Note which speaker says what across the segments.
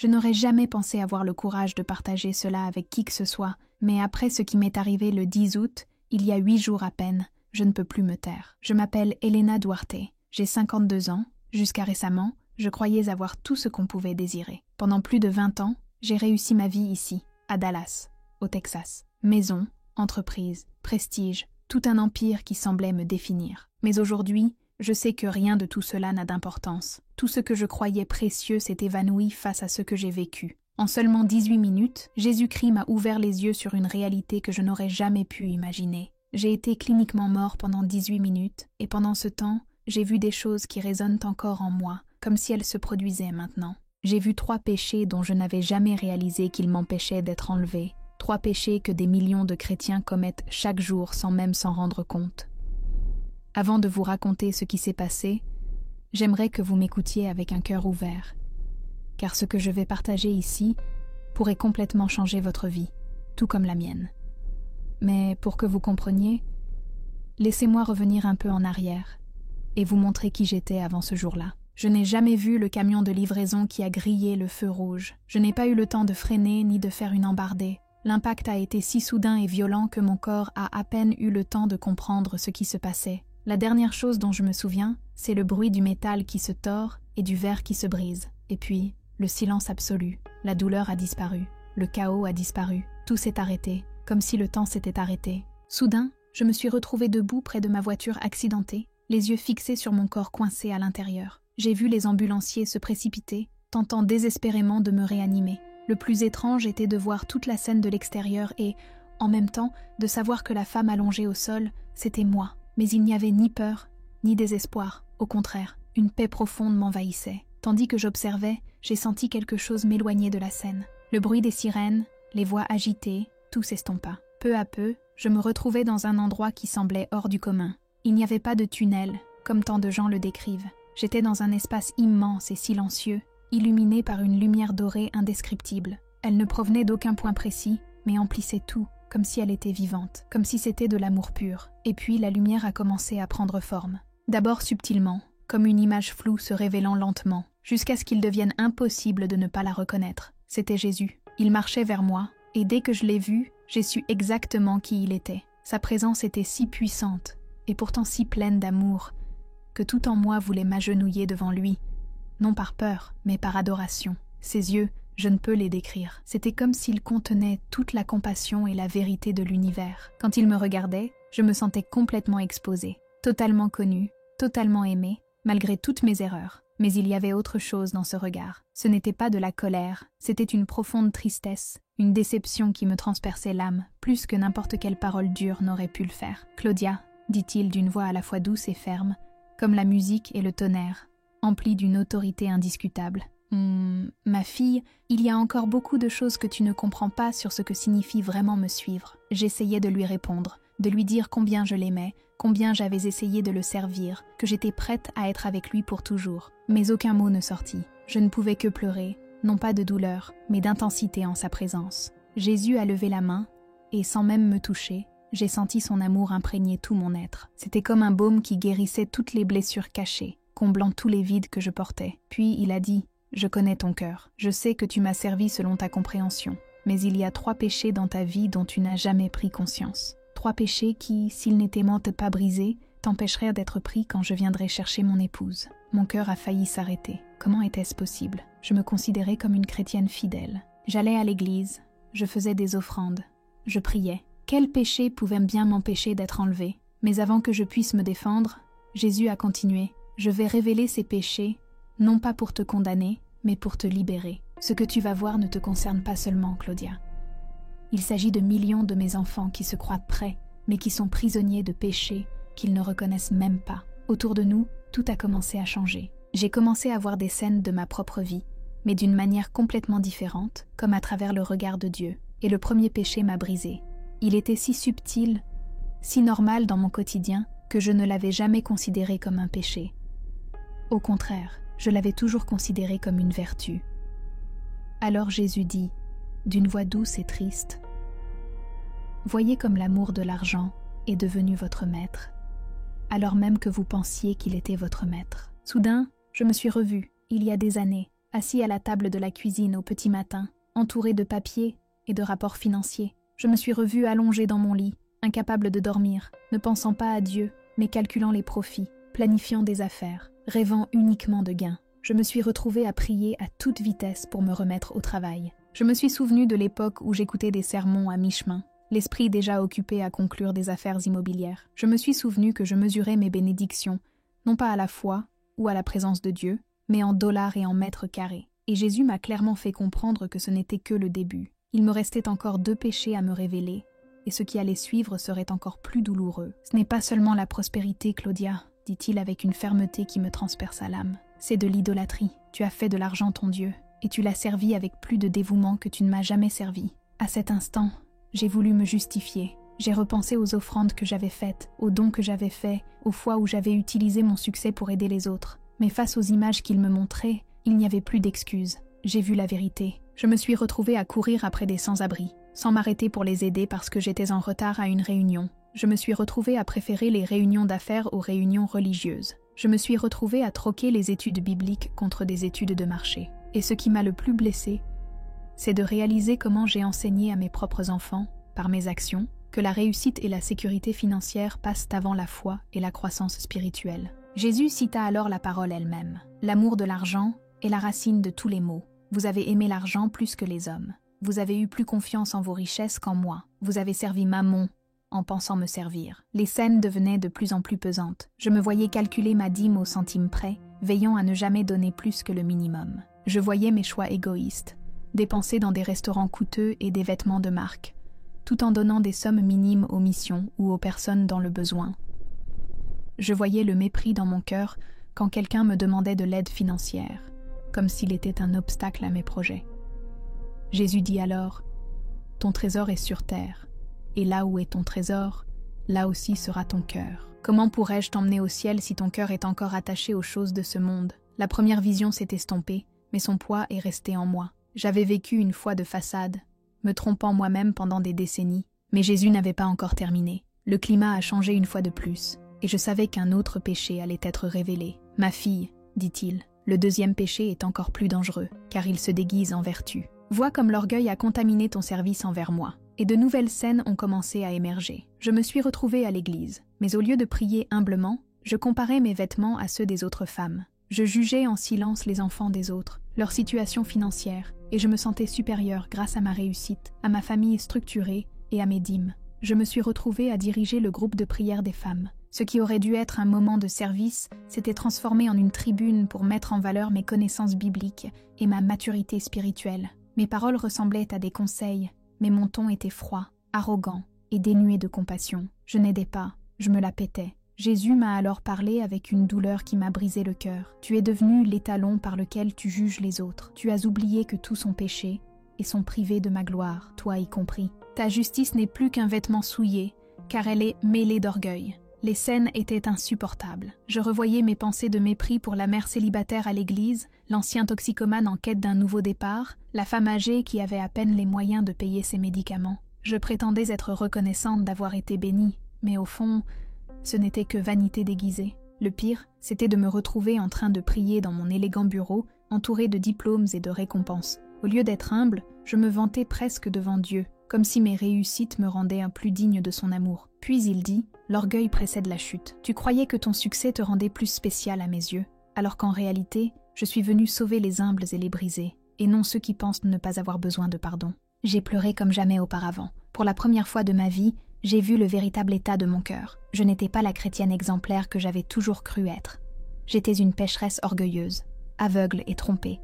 Speaker 1: Je n'aurais jamais pensé avoir le courage de partager cela avec qui que ce soit, mais après ce qui m'est arrivé le 10 août, il y a 8 jours à peine, je ne peux plus me taire. Je m'appelle Elena Duarte, j'ai 52 ans, jusqu'à récemment, je croyais avoir tout ce qu'on pouvait désirer. Pendant plus de 20 ans, j'ai réussi ma vie ici, à Dallas, au Texas. Maison, entreprise, prestige, tout un empire qui semblait me définir. Mais aujourd'hui, je sais que rien de tout cela n'a d'importance. Tout ce que je croyais précieux s'est évanoui face à ce que j'ai vécu. En seulement 18 minutes, Jésus-Christ m'a ouvert les yeux sur une réalité que je n'aurais jamais pu imaginer. J'ai été cliniquement mort pendant 18 minutes, et pendant ce temps, j'ai vu des choses qui résonnent encore en moi, comme si elles se produisaient maintenant. J'ai vu 3 péchés dont je n'avais jamais réalisé qu'ils m'empêchaient d'être enlevé. 3 péchés que des millions de chrétiens commettent chaque jour sans même s'en rendre compte. Avant de vous raconter ce qui s'est passé, j'aimerais que vous m'écoutiez avec un cœur ouvert, car ce que je vais partager ici pourrait complètement changer votre vie, tout comme la mienne. Mais pour que vous compreniez, laissez-moi revenir un peu en arrière et vous montrer qui j'étais avant ce jour-là. Je n'ai jamais vu le camion de livraison qui a grillé le feu rouge. Je n'ai pas eu le temps de freiner ni de faire une embardée. L'impact a été si soudain et violent que mon corps a à peine eu le temps de comprendre ce qui se passait. La dernière chose dont je me souviens, c'est le bruit du métal qui se tord et du verre qui se brise. Et puis, le silence absolu. La douleur a disparu. Le chaos a disparu. Tout s'est arrêté, comme si le temps s'était arrêté. Soudain, je me suis retrouvée debout près de ma voiture accidentée, les yeux fixés sur mon corps coincé à l'intérieur. J'ai vu les ambulanciers se précipiter, tentant désespérément de me réanimer. Le plus étrange était de voir toute la scène de l'extérieur et, en même temps, de savoir que la femme allongée au sol, c'était moi. Mais il n'y avait ni peur, ni désespoir. Au contraire, une paix profonde m'envahissait. Tandis que j'observais, j'ai senti quelque chose m'éloigner de la scène. Le bruit des sirènes, les voix agitées, tout s'estompa. Peu à peu, je me retrouvais dans un endroit qui semblait hors du commun. Il n'y avait pas de tunnel, comme tant de gens le décrivent. J'étais dans un espace immense et silencieux, illuminé par une lumière dorée indescriptible. Elle ne provenait d'aucun point précis, mais emplissait tout, comme si elle était vivante, comme si c'était de l'amour pur. Et puis la lumière a commencé à prendre forme. D'abord subtilement, comme une image floue se révélant lentement, jusqu'à ce qu'il devienne impossible de ne pas la reconnaître. C'était Jésus. Il marchait vers moi, et dès que je l'ai vu, j'ai su exactement qui il était. Sa présence était si puissante, et pourtant si pleine d'amour, que tout en moi voulait m'agenouiller devant lui, non par peur, mais par adoration. Ses yeux, je ne peux les décrire. C'était comme s'ils contenaient toute la compassion et la vérité de l'univers. Quand il me regardait, je me sentais complètement exposée, totalement connue, totalement aimée, malgré toutes mes erreurs. Mais il y avait autre chose dans ce regard. Ce n'était pas de la colère, c'était une profonde tristesse, une déception qui me transperçait l'âme, plus que n'importe quelle parole dure n'aurait pu le faire. « Claudia », dit-il d'une voix à la fois douce et ferme, comme la musique et le tonnerre, emplie d'une autorité indiscutable. Ma fille, il y a encore beaucoup de choses que tu ne comprends pas sur ce que signifie vraiment me suivre. » J'essayais de lui répondre, de lui dire combien je l'aimais, combien j'avais essayé de le servir, que j'étais prête à être avec lui pour toujours. Mais aucun mot ne sortit. Je ne pouvais que pleurer, non pas de douleur, mais d'intensité en sa présence. Jésus a levé la main, et sans même me toucher, j'ai senti son amour imprégner tout mon être. C'était comme un baume qui guérissait toutes les blessures cachées, comblant tous les vides que je portais. Puis il a dit: « Je connais ton cœur. Je sais que tu m'as servi selon ta compréhension. Mais il y a 3 péchés dans ta vie dont tu n'as jamais pris conscience. 3 péchés qui, s'ils n'étaient pas brisés, t'empêcheraient d'être pris quand je viendrai chercher mon épouse. » Mon cœur a failli s'arrêter. Comment était-ce possible? Je me considérais comme une chrétienne fidèle. J'allais à l'église, je faisais des offrandes, je priais. Quel péché pouvait bien m'empêcher d'être enlevé? Mais avant que je puisse me défendre, Jésus a continué: « Je vais révéler ces péchés, non pas pour te condamner, mais pour te libérer. Ce que tu vas voir ne te concerne pas seulement, Claudia. Il s'agit de millions de mes enfants qui se croient prêts, mais qui sont prisonniers de péchés qu'ils ne reconnaissent même pas. Autour de nous, tout a commencé à changer. J'ai commencé à voir des scènes de ma propre vie, mais d'une manière complètement différente, comme à travers le regard de Dieu. Et le premier péché m'a brisé. Il était si subtil, si normal dans mon quotidien, que je ne l'avais jamais considéré comme un péché. Au contraire, je l'avais toujours considéré comme une vertu. Alors Jésus dit, d'une voix douce et triste: « Voyez comme l'amour de l'argent est devenu votre maître, alors même que vous pensiez qu'il était votre maître. » Soudain, je me suis revue, il y a des années, assis à la table de la cuisine au petit matin, entouré de papiers et de rapports financiers. Je me suis revue allongée dans mon lit, incapable de dormir, ne pensant pas à Dieu, mais calculant les profits, planifiant des affaires, rêvant uniquement de gains. Je me suis retrouvée à prier à toute vitesse pour me remettre au travail. Je me suis souvenue de l'époque où j'écoutais des sermons à mi-chemin, l'esprit déjà occupé à conclure des affaires immobilières. Je me suis souvenue que je mesurais mes bénédictions, non pas à la foi ou à la présence de Dieu, mais en dollars et en mètres carrés. Et Jésus m'a clairement fait comprendre que ce n'était que le début. Il me restait encore 2 péchés à me révéler, et ce qui allait suivre serait encore plus douloureux. « Ce n'est pas seulement la prospérité, Claudia, » dit-il avec une fermeté qui me transperça l'âme. « C'est de l'idolâtrie. Tu as fait de l'argent ton Dieu, et tu l'as servi avec plus de dévouement que tu ne m'as jamais servi. À cet instant, j'ai voulu me justifier. J'ai repensé aux offrandes que j'avais faites, aux dons que j'avais faits, aux fois où j'avais utilisé mon succès pour aider les autres. Mais face aux images qu'il me montrait, il n'y avait plus d'excuses. J'ai vu la vérité. Je me suis retrouvée à courir après des sans-abri, sans m'arrêter pour les aider parce que j'étais en retard à une réunion. Je me suis retrouvée à préférer les réunions d'affaires aux réunions religieuses. Je me suis retrouvée à troquer les études bibliques contre des études de marché. Et ce qui m'a le plus blessée, c'est de réaliser comment j'ai enseigné à mes propres enfants, par mes actions, que la réussite et la sécurité financière passent avant la foi et la croissance spirituelle. Jésus cita alors la parole elle-même. L'amour de l'argent est la racine de tous les maux. Vous avez aimé l'argent plus que les hommes. Vous avez eu plus confiance en vos richesses qu'en moi. Vous avez servi Mammon en pensant me servir. Les scènes devenaient de plus en plus pesantes. Je me voyais calculer ma dîme au centime près, veillant à ne jamais donner plus que le minimum. Je voyais mes choix égoïstes, dépenser dans des restaurants coûteux et des vêtements de marque, tout en donnant des sommes minimes aux missions ou aux personnes dans le besoin. Je voyais le mépris dans mon cœur quand quelqu'un me demandait de l'aide financière, comme s'il était un obstacle à mes projets. Jésus dit alors, « Ton trésor est sur terre, et là où est ton trésor, là aussi sera ton cœur. Comment pourrais-je t'emmener au ciel si ton cœur est encore attaché aux choses de ce monde ?» La première vision s'est estompée, mais son poids est resté en moi. J'avais vécu une foi de façade, me trompant moi-même pendant des décennies, mais Jésus n'avait pas encore terminé. Le climat a changé une fois de plus, et je savais qu'un autre péché allait être révélé. « Ma fille, dit-il, le deuxième péché est encore plus dangereux, car il se déguise en vertu. Vois comme l'orgueil a contaminé ton service envers moi. » Et de nouvelles scènes ont commencé à émerger. Je me suis retrouvée à l'église, mais au lieu de prier humblement, je comparais mes vêtements à ceux des autres femmes. Je jugeais en silence les enfants des autres, leur situation financière, et je me sentais supérieure grâce à ma réussite, à ma famille structurée et à mes dîmes. Je me suis retrouvée à diriger le groupe de prière des femmes. Ce qui aurait dû être un moment de service s'était transformé en une tribune pour mettre en valeur mes connaissances bibliques et ma maturité spirituelle. Mes paroles ressemblaient à des conseils, mais mon ton était froid, arrogant et dénué de compassion. Je n'aidais pas, je me la pétais. Jésus m'a alors parlé avec une douleur qui m'a brisé le cœur. Tu es devenu l'étalon par lequel tu juges les autres. Tu as oublié que tous sont péchés et sont privés de ma gloire, toi y compris. Ta justice n'est plus qu'un vêtement souillé, car elle est mêlée d'orgueil. Les scènes étaient insupportables. Je revoyais mes pensées de mépris pour la mère célibataire à l'église, l'ancien toxicomane en quête d'un nouveau départ, la femme âgée qui avait à peine les moyens de payer ses médicaments. Je prétendais être reconnaissante d'avoir été bénie, mais au fond, ce n'était que vanité déguisée. Le pire, c'était de me retrouver en train de prier dans mon élégant bureau, entouré de diplômes et de récompenses. Au lieu d'être humble, je me vantais presque devant Dieu, comme si mes réussites me rendaient un plus digne de son amour. Puis il dit, « L'orgueil précède la chute. Tu croyais que ton succès te rendait plus spécial à mes yeux, alors qu'en réalité, je suis venu sauver les humbles et les brisés, et non ceux qui pensent ne pas avoir besoin de pardon. » J'ai pleuré comme jamais auparavant. Pour la première fois de ma vie, j'ai vu le véritable état de mon cœur. Je n'étais pas la chrétienne exemplaire que j'avais toujours cru être. J'étais une pécheresse orgueilleuse, aveugle et trompée.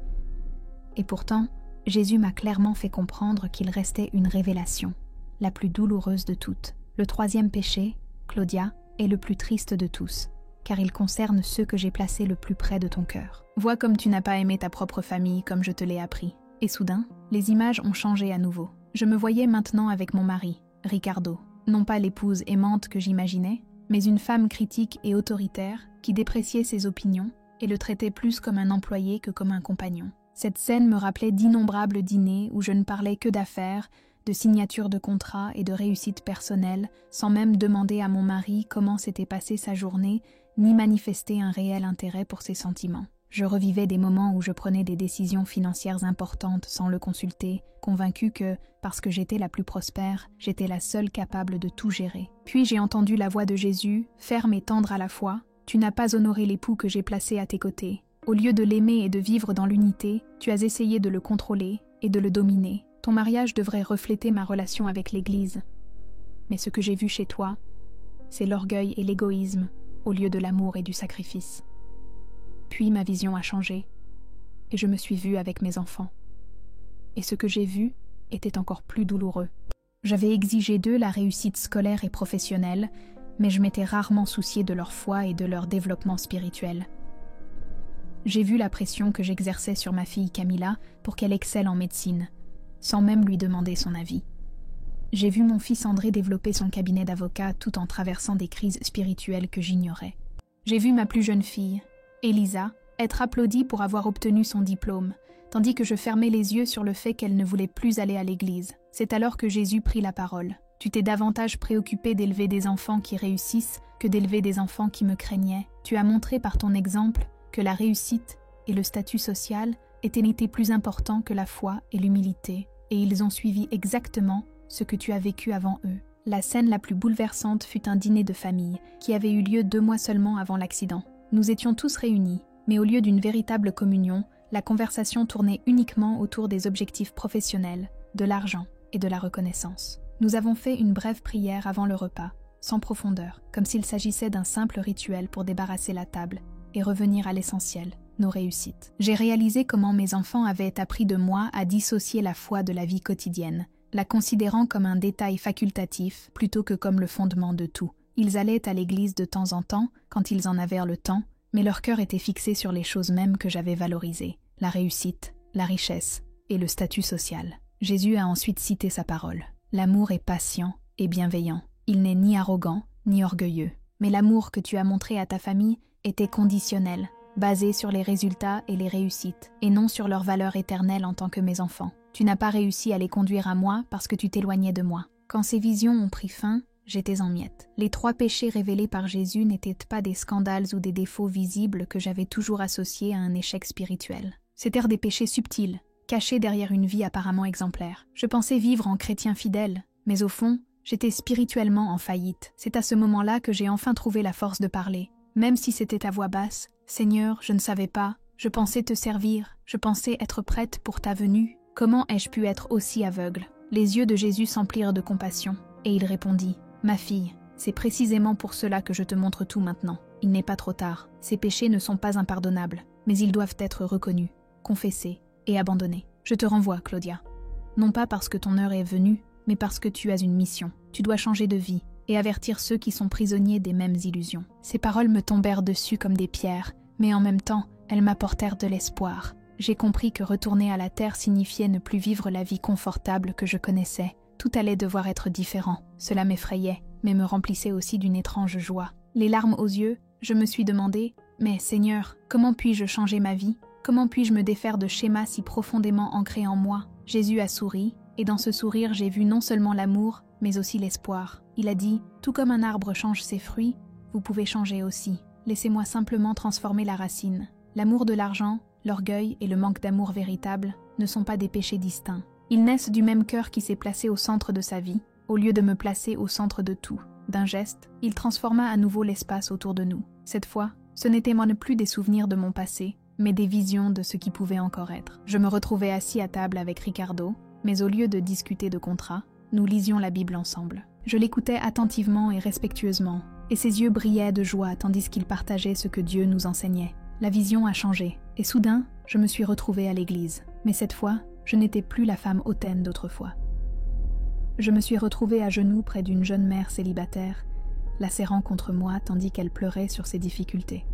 Speaker 1: Et pourtant, Jésus m'a clairement fait comprendre qu'il restait une révélation, la plus douloureuse de toutes. Le troisième péché, Claudia, est le plus triste de tous, car il concerne ceux que j'ai placés le plus près de ton cœur. Vois comme tu n'as pas aimé ta propre famille comme je te l'ai appris. Et soudain, les images ont changé à nouveau. Je me voyais maintenant avec mon mari, Ricardo. Non pas l'épouse aimante que j'imaginais, mais une femme critique et autoritaire qui dépréciait ses opinions et le traitait plus comme un employé que comme un compagnon. Cette scène me rappelait d'innombrables dîners où je ne parlais que d'affaires, de signatures de contrats et de réussites personnelles, sans même demander à mon mari comment s'était passée sa journée, ni manifester un réel intérêt pour ses sentiments. Je revivais des moments où je prenais des décisions financières importantes sans le consulter, convaincue que, parce que j'étais la plus prospère, j'étais la seule capable de tout gérer. Puis j'ai entendu la voix de Jésus, ferme et tendre à la fois. Tu n'as pas honoré l'époux que j'ai placé à tes côtés. Au lieu de l'aimer et de vivre dans l'unité, tu as essayé de le contrôler et de le dominer. Ton mariage devrait refléter ma relation avec l'Église. Mais ce que j'ai vu chez toi, c'est l'orgueil et l'égoïsme, au lieu de l'amour et du sacrifice. Puis ma vision a changé, et je me suis vue avec mes enfants. Et ce que j'ai vu était encore plus douloureux. J'avais exigé d'eux la réussite scolaire et professionnelle, mais je m'étais rarement souciée de leur foi et de leur développement spirituel. J'ai vu la pression que j'exerçais sur ma fille Camilla pour qu'elle excelle en médecine, sans même lui demander son avis. J'ai vu mon fils André développer son cabinet d'avocat tout en traversant des crises spirituelles que j'ignorais. J'ai vu ma plus jeune fille, Elisa, être applaudie pour avoir obtenu son diplôme, tandis que je fermais les yeux sur le fait qu'elle ne voulait plus aller à l'église. C'est alors que Jésus prit la parole. Tu t'es davantage préoccupé d'élever des enfants qui réussissent que d'élever des enfants qui me craignaient. Tu as montré par ton exemple que la réussite et le statut social étaient plus importants que la foi et l'humilité, et ils ont suivi exactement ce que tu as vécu avant eux. La scène la plus bouleversante fut un dîner de famille qui avait eu lieu 2 mois seulement avant l'accident. Nous étions tous réunis, mais au lieu d'une véritable communion, la conversation tournait uniquement autour des objectifs professionnels, de l'argent et de la reconnaissance. Nous avons fait une brève prière avant le repas, sans profondeur, comme s'il s'agissait d'un simple rituel pour débarrasser la table et revenir à l'essentiel, nos réussites. J'ai réalisé comment mes enfants avaient appris de moi à dissocier la foi de la vie quotidienne, la considérant comme un détail facultatif plutôt que comme le fondement de tout. Ils allaient à l'église de temps en temps, quand ils en avaient le temps, mais leur cœur était fixé sur les choses mêmes que j'avais valorisées, la réussite, la richesse et le statut social. Jésus a ensuite cité sa parole. L'amour est patient et bienveillant. Il n'est ni arrogant, ni orgueilleux. Mais l'amour que tu as montré à ta famille était conditionnel, basé sur les résultats et les réussites, et non sur leur valeur éternelle en tant que mes enfants. Tu n'as pas réussi à les conduire à moi parce que tu t'éloignais de moi. Quand ces visions ont pris fin, j'étais en miettes. Les 3 péchés révélés par Jésus n'étaient pas des scandales ou des défauts visibles que j'avais toujours associés à un échec spirituel. C'étaient des péchés subtils, cachés derrière une vie apparemment exemplaire. Je pensais vivre en chrétien fidèle, mais au fond, j'étais spirituellement en faillite. C'est à ce moment-là que j'ai enfin trouvé la force de parler. Même si c'était à voix basse, « Seigneur, je ne savais pas, je pensais te servir, je pensais être prête pour ta venue. Comment ai-je pu être aussi aveugle ?» Les yeux de Jésus s'emplirent de compassion, et il répondit, « Ma fille, c'est précisément pour cela que je te montre tout maintenant. Il n'est pas trop tard. Ces péchés ne sont pas impardonnables, mais ils doivent être reconnus, confessés et abandonnés. Je te renvoie, Claudia. Non pas parce que ton heure est venue, mais parce que tu as une mission. Tu dois changer de vie et avertir ceux qui sont prisonniers des mêmes illusions. » Ces paroles me tombèrent dessus comme des pierres, mais en même temps, elles m'apportèrent de l'espoir. J'ai compris que retourner à la terre signifiait ne plus vivre la vie confortable que je connaissais. Tout allait devoir être différent. Cela m'effrayait, mais me remplissait aussi d'une étrange joie. Les larmes aux yeux, je me suis demandé « Mais Seigneur, comment puis-je changer ma vie? Comment puis-je me défaire de schémas si profondément ancrés en moi ?» Jésus a souri, et dans ce sourire j'ai vu non seulement l'amour, mais aussi l'espoir. Il a dit « Tout comme un arbre change ses fruits, vous pouvez changer aussi. Laissez-moi simplement transformer la racine. » L'amour de l'argent, l'orgueil et le manque d'amour véritable ne sont pas des péchés distincts. Ils naissent du même cœur qui s'est placé au centre de sa vie, au lieu de me placer au centre de tout. D'un geste, il transforma à nouveau l'espace autour de nous. Cette fois, ce n'étaient moi plus des souvenirs de mon passé, mais des visions de ce qui pouvait encore être. Je me retrouvais assis à table avec Ricardo, mais au lieu de discuter de contrats, nous lisions la Bible ensemble. Je l'écoutais attentivement et respectueusement, et ses yeux brillaient de joie tandis qu'il partageait ce que Dieu nous enseignait. La vision a changé, et soudain, je me suis retrouvée à l'église. Mais cette fois, je n'étais plus la femme hautaine d'autrefois. Je me suis retrouvée à genoux près d'une jeune mère célibataire, la serrant contre moi tandis qu'elle pleurait sur ses difficultés.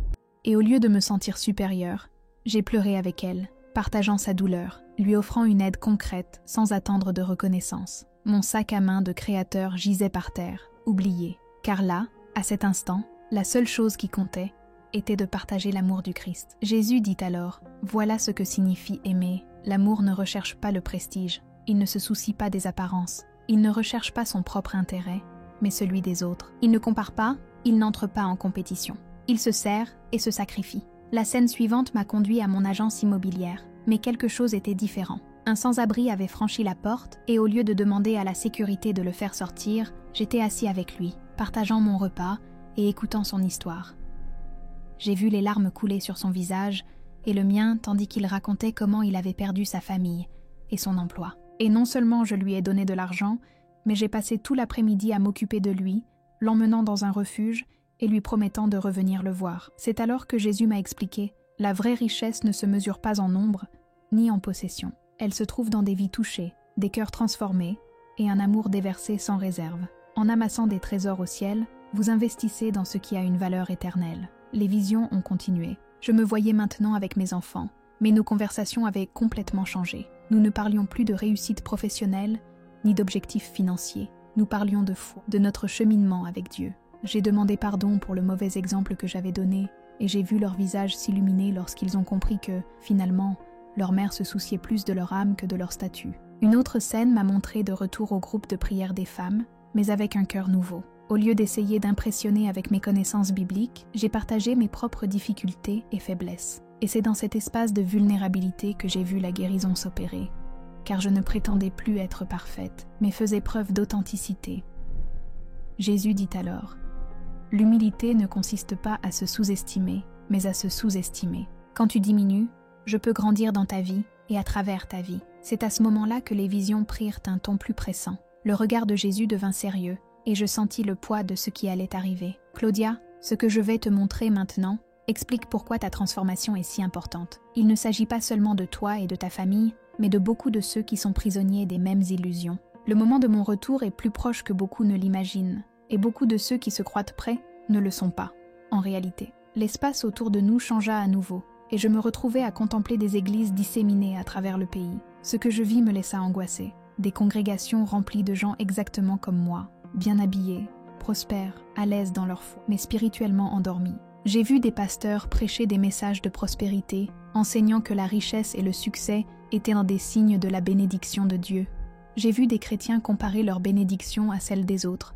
Speaker 1: Et au lieu de me sentir supérieure, j'ai pleuré avec elle, partageant sa douleur, lui offrant une aide concrète sans attendre de reconnaissance. Mon sac à main de créateur gisait par terre, oublié, car là, à cet instant, la seule chose qui comptait était de partager l'amour du Christ. Jésus dit alors, « Voilà ce que signifie aimer. L'amour ne recherche pas le prestige, il ne se soucie pas des apparences, il ne recherche pas son propre intérêt, mais celui des autres. Il ne compare pas, il n'entre pas en compétition. Il se sert et se sacrifie. La scène suivante m'a conduit à mon agence immobilière, mais quelque chose était différent. Un sans-abri avait franchi la porte et au lieu de demander à la sécurité de le faire sortir, j'étais assis avec lui, partageant mon repas et écoutant son histoire. J'ai vu les larmes couler sur son visage et le mien tandis qu'il racontait comment il avait perdu sa famille et son emploi. Et non seulement je lui ai donné de l'argent, mais j'ai passé tout l'après-midi à m'occuper de lui, l'emmenant dans un refuge et lui promettant de revenir le voir. C'est alors que Jésus m'a expliqué « La vraie richesse ne se mesure pas en nombre, ni en possession. Elle se trouve dans des vies touchées, des cœurs transformés et un amour déversé sans réserve. En amassant des trésors au ciel, vous investissez dans ce qui a une valeur éternelle. » Les visions ont continué. Je me voyais maintenant avec mes enfants, mais nos conversations avaient complètement changé. Nous ne parlions plus de réussite professionnelle, ni d'objectifs financiers. Nous parlions de foi, de notre cheminement avec Dieu. J'ai demandé pardon pour le mauvais exemple que j'avais donné, et j'ai vu leur visage s'illuminer lorsqu'ils ont compris que, finalement, leur mère se souciait plus de leur âme que de leur statut. Une autre scène m'a montré de retour au groupe de prière des femmes, mais avec un cœur nouveau. Au lieu d'essayer d'impressionner avec mes connaissances bibliques, j'ai partagé mes propres difficultés et faiblesses. Et c'est dans cet espace de vulnérabilité que j'ai vu la guérison s'opérer, car je ne prétendais plus être parfaite, mais faisais preuve d'authenticité. Jésus dit alors « L'humilité ne consiste pas à se sous-estimer, mais à se sous-estimer. Quand tu diminues, je peux grandir dans ta vie et à travers ta vie. » C'est à ce moment-là que les visions prirent un ton plus pressant. Le regard de Jésus devint sérieux, et je sentis le poids de ce qui allait arriver. « Claudia, ce que je vais te montrer maintenant explique pourquoi ta transformation est si importante. Il ne s'agit pas seulement de toi et de ta famille, mais de beaucoup de ceux qui sont prisonniers des mêmes illusions. Le moment de mon retour est plus proche que beaucoup ne l'imaginent, et beaucoup de ceux qui se croient prêts ne le sont pas, en réalité. L'espace autour de nous changea à nouveau, et je me retrouvais à contempler des églises disséminées à travers le pays. Ce que je vis me laissa angoisser. Des congrégations remplies de gens exactement comme moi, bien habillés, prospères, à l'aise dans leur foi, mais spirituellement endormis. J'ai vu des pasteurs prêcher des messages de prospérité, enseignant que la richesse et le succès étaient un des signes de la bénédiction de Dieu. J'ai vu des chrétiens comparer leur bénédiction à celle des autres,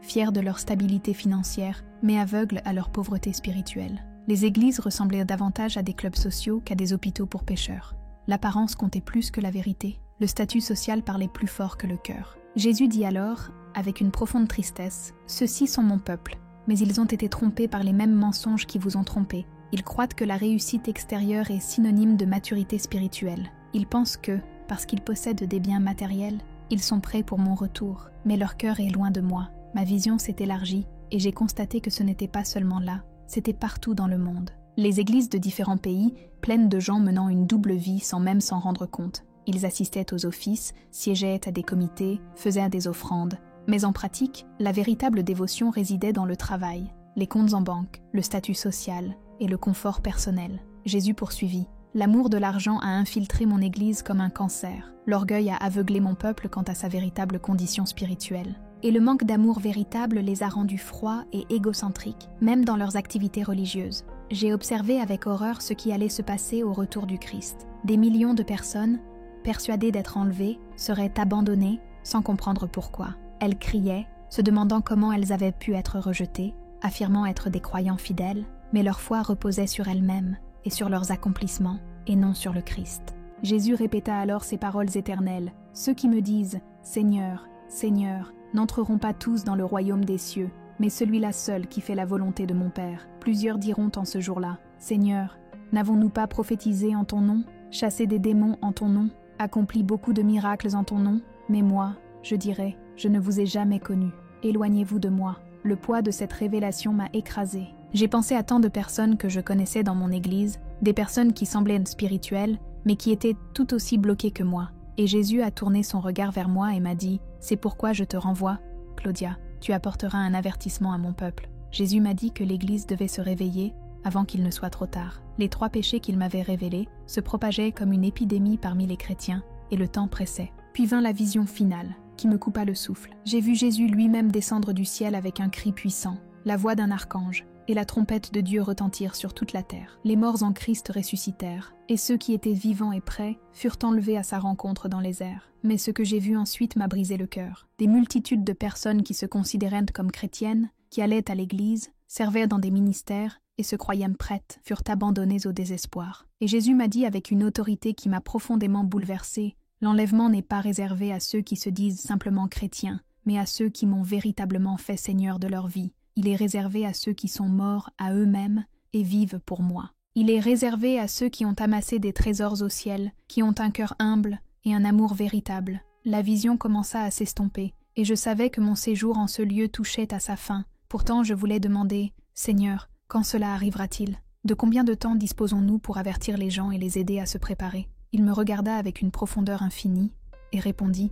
Speaker 1: fiers de leur stabilité financière, mais aveugles à leur pauvreté spirituelle. Les églises ressemblaient davantage à des clubs sociaux qu'à des hôpitaux pour pécheurs. L'apparence comptait plus que la vérité. Le statut social parlait plus fort que le cœur. Jésus dit alors, avec une profonde tristesse, « Ceux-ci sont mon peuple, mais ils ont été trompés par les mêmes mensonges qui vous ont trompés. Ils croient que la réussite extérieure est synonyme de maturité spirituelle. Ils pensent que, parce qu'ils possèdent des biens matériels, ils sont prêts pour mon retour, mais leur cœur est loin de moi. Ma vision s'est élargie et j'ai constaté que ce n'était pas seulement là, c'était partout dans le monde. Les églises de différents pays, pleines de gens menant une double vie sans même s'en rendre compte. Ils assistaient aux offices, siégeaient à des comités, faisaient des offrandes. Mais en pratique, la véritable dévotion résidait dans le travail, les comptes en banque, le statut social et le confort personnel. Jésus poursuivit. L'amour de l'argent a infiltré mon église comme un cancer. L'orgueil a aveuglé mon peuple quant à sa véritable condition spirituelle. Et le manque d'amour véritable les a rendus froids et égocentriques, même dans leurs activités religieuses. J'ai observé avec horreur ce qui allait se passer au retour du Christ. Des millions de personnes, persuadées d'être enlevées, seraient abandonnées sans comprendre pourquoi. Elles criaient, se demandant comment elles avaient pu être rejetées, affirmant être des croyants fidèles, mais leur foi reposait sur elles-mêmes et sur leurs accomplissements, et non sur le Christ. Jésus répéta alors ces paroles éternelles. « Ceux qui me disent « Seigneur, Seigneur », n'entreront pas tous dans le royaume des cieux, mais celui-là seul qui fait la volonté de mon Père. Plusieurs diront en ce jour-là, « Seigneur, n'avons-nous pas prophétisé en ton nom, chassé des démons en ton nom, accompli beaucoup de miracles en ton nom? Mais moi, je dirai, je ne vous ai jamais connu. Éloignez-vous de moi. » Le poids de cette révélation m'a écrasée. J'ai pensé à tant de personnes que je connaissais dans mon église, des personnes qui semblaient spirituelles, mais qui étaient tout aussi bloquées que moi. Et Jésus a tourné son regard vers moi et m'a dit « C'est pourquoi je te renvoie, Claudia, tu apporteras un avertissement à mon peuple. » Jésus m'a dit que l'Église devait se réveiller avant qu'il ne soit trop tard. Les 3 péchés qu'il m'avait révélés se propageaient comme une épidémie parmi les chrétiens, et le temps pressait. Puis vint la vision finale, qui me coupa le souffle. J'ai vu Jésus lui-même descendre du ciel avec un cri puissant, la voix d'un archange, et la trompette de Dieu retentir sur toute la terre. Les morts en Christ ressuscitèrent, et ceux qui étaient vivants et prêts furent enlevés à sa rencontre dans les airs. Mais ce que j'ai vu ensuite m'a brisé le cœur. Des multitudes de personnes qui se considéraient comme chrétiennes, qui allaient à l'église, servaient dans des ministères, et se croyaient prêtes furent abandonnées au désespoir. Et Jésus m'a dit avec une autorité qui m'a profondément bouleversée, l'enlèvement n'est pas réservé à ceux qui se disent simplement chrétiens, mais à ceux qui m'ont véritablement fait Seigneur de leur vie. Il est réservé à ceux qui sont morts à eux-mêmes et vivent pour moi. Il est réservé à ceux qui ont amassé des trésors au ciel, qui ont un cœur humble et un amour véritable. La vision commença à s'estomper, et je savais que mon séjour en ce lieu touchait à sa fin. Pourtant, je voulais demander, « Seigneur, quand cela arrivera-t-il? De combien de temps disposons-nous pour avertir les gens et les aider à se préparer ?» Il me regarda avec une profondeur infinie et répondit,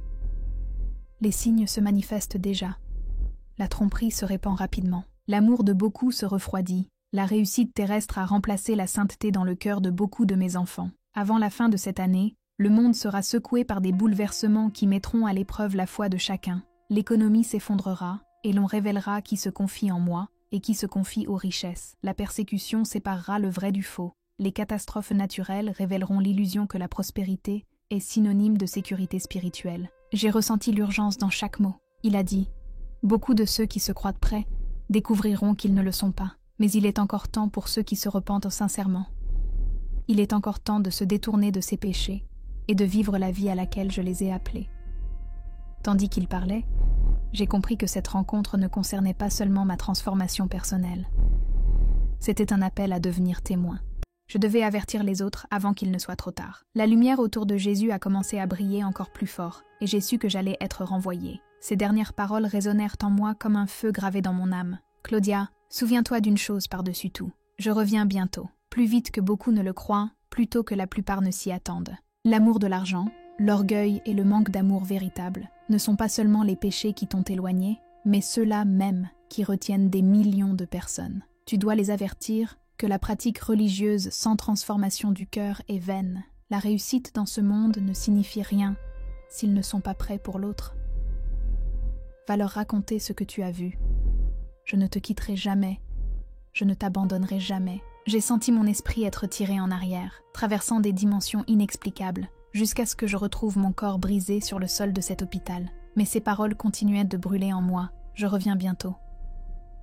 Speaker 1: « Les signes se manifestent déjà. La tromperie se répand rapidement. L'amour de beaucoup se refroidit. La réussite terrestre a remplacé la sainteté dans le cœur de beaucoup de mes enfants. Avant la fin de cette année, le monde sera secoué par des bouleversements qui mettront à l'épreuve la foi de chacun. L'économie s'effondrera, et l'on révélera qui se confie en moi et qui se confie aux richesses. La persécution séparera le vrai du faux. Les catastrophes naturelles révéleront l'illusion que la prospérité est synonyme de sécurité spirituelle. J'ai ressenti l'urgence dans chaque mot. Il a dit, « Beaucoup de ceux qui se croient prêts découvriront qu'ils ne le sont pas. Mais il est encore temps pour ceux qui se repentent sincèrement. Il est encore temps de se détourner de ses péchés et de vivre la vie à laquelle je les ai appelés. » Tandis qu'il parlait, j'ai compris que cette rencontre ne concernait pas seulement ma transformation personnelle. C'était un appel à devenir témoin. Je devais avertir les autres avant qu'il ne soit trop tard. La lumière autour de Jésus a commencé à briller encore plus fort, et j'ai su que j'allais être renvoyée. Ces dernières paroles résonnèrent en moi comme un feu gravé dans mon âme. « Claudia, souviens-toi d'une chose par-dessus tout. Je reviens bientôt, plus vite que beaucoup ne le croient, plus tôt que la plupart ne s'y attendent. L'amour de l'argent, l'orgueil et le manque d'amour véritable ne sont pas seulement les péchés qui t'ont éloigné, mais ceux-là même qui retiennent des millions de personnes. Tu dois les avertir que la pratique religieuse sans transformation du cœur est vaine. La réussite dans ce monde ne signifie rien s'ils ne sont pas prêts pour l'autre. Va leur raconter ce que tu as vu. Je ne te quitterai jamais. Je ne t'abandonnerai jamais. » J'ai senti mon esprit être tiré en arrière, traversant des dimensions inexplicables, jusqu'à ce que je retrouve mon corps brisé sur le sol de cet hôpital. Mais ces paroles continuaient de brûler en moi. Je reviens bientôt.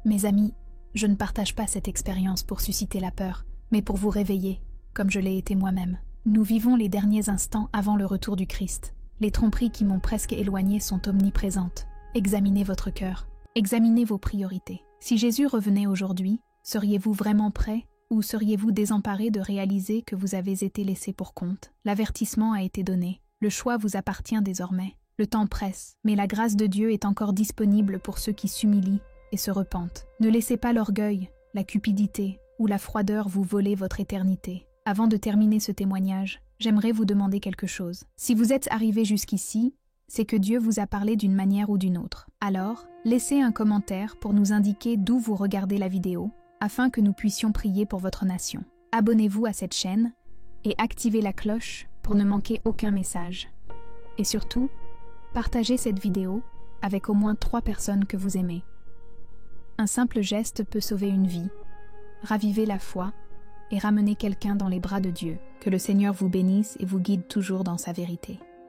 Speaker 1: Mes amis, je ne partage pas cette expérience pour susciter la peur, mais pour vous réveiller, comme je l'ai été moi-même. Nous vivons les derniers instants avant le retour du Christ. Les tromperies qui m'ont presque éloigné sont omniprésentes. Examinez votre cœur. Examinez vos priorités. Si Jésus revenait aujourd'hui, seriez-vous vraiment prêt ou seriez-vous désemparé de réaliser que vous avez été laissé pour compte? L'avertissement a été donné. Le choix vous appartient désormais. Le temps presse, mais la grâce de Dieu est encore disponible pour ceux qui s'humilient et se repentent. Ne laissez pas l'orgueil, la cupidité ou la froideur vous voler votre éternité. Avant de terminer ce témoignage, j'aimerais vous demander quelque chose. Si vous êtes arrivé jusqu'ici, c'est que Dieu vous a parlé d'une manière ou d'une autre. Alors, laissez un commentaire pour nous indiquer d'où vous regardez la vidéo, afin que nous puissions prier pour votre nation. Abonnez-vous à cette chaîne et activez la cloche pour ne manquer aucun message. Et surtout, partagez cette vidéo avec au moins 3 personnes que vous aimez. Un simple geste peut sauver une vie, raviver la foi et ramener quelqu'un dans les bras de Dieu. Que le Seigneur vous bénisse et vous guide toujours dans sa vérité.